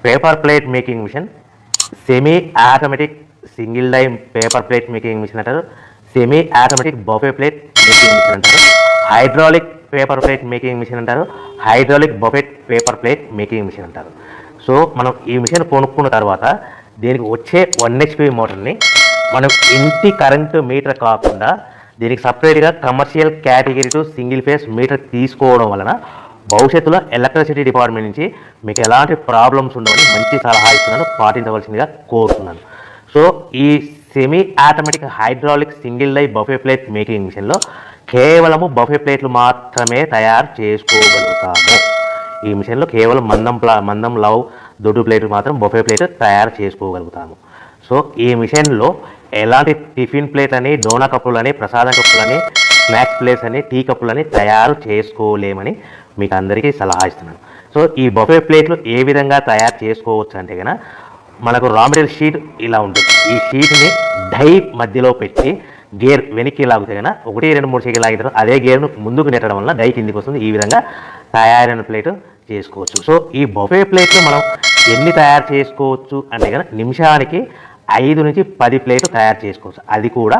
Paper plate making machine, semi automatic single die paper plate making machine అంటారు, semi automatic buffet plate making machine అంటారు, hydraulic paper plate making machine అంటారు, hydraulic buffet paper plate making machine అంటారు. So మనం ఈ machine కొనుక్కున్న తర్వాత దీనికి వచ్చే 1 HP మోటార్ని మనం ఇంటి కరెంటు మీటర్ కాకుండా దీనికి సపరేట్గా commercial category to single phase metre తీసుకోవడం వలన భవిష్యత్తులో ఎలక్ట్రిసిటీ డిపార్ట్మెంట్ నుంచి మీకు ఎలాంటి ప్రాబ్లమ్స్ ఉండవని మంచి సలహా ఇస్తున్నాను, పాటించవలసిందిగా కోరుతున్నాను. సో ఈ semi automatic hydraulic single die buffet plate making మిషన్లో కేవలము బఫే ప్లేట్లు మాత్రమే తయారు చేసుకోగలుగుతాము. ఈ మిషన్లో కేవలం మందం లవ్ దొడ్డు ప్లేట్లు మాత్రం బఫే ప్లేట్ తయారు చేసుకోగలుగుతాము. సో ఈ మిషన్లో ఎలాంటి టిఫిన్ ప్లేట్లని, డోనా కప్పులని, ప్రసాదం కప్పులని, స్నాక్స్ ప్లేట్స్ అని, టీ కప్పులని తయారు చేసుకోలేమని మీకు అందరికీ సలహా ఇస్తున్నాను. సో ఈ బఫే ప్లేట్లు ఏ విధంగా తయారు చేసుకోవచ్చు అంటే కనుక మనకు రా మెటీరియల్ షీట్ ఇలా ఉంటుంది. ఈ షీట్ని డై మధ్యలో పెట్టి గేర్ వెనక్కి లాగితే కనుక 1, 2, 3 సెకండ్లు లాగిన తర్వాత అదే గేర్ను ముందుకు నెట్టడం వల్ల డై కిందికి వస్తుంది. ఈ విధంగా తయారైన ప్లేట్ చేసుకోవచ్చు. సో ఈ బఫే ప్లేట్లు మనం ఎన్ని తయారు చేసుకోవచ్చు అంటే కనుక నిమిషానికి 5 నుంచి 10 ప్లేట్లు తయారు చేసుకోవచ్చు. అది కూడా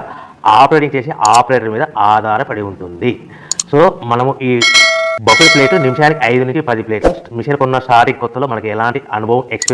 ఆపరేటింగ్ చేసే ఆపరేటర్ మీద ఆధారపడి ఉంటుంది. సో మనము ఈ బఫే ప్లేట్ నిమిషానికి 5 నుంచి 10 ప్లేట్లు మిషన్ కొన్న స్టార్టింగ్ కొత్తలో మనకి ఎలాంటి అనుభవం ఎక్స్పీరియన్స్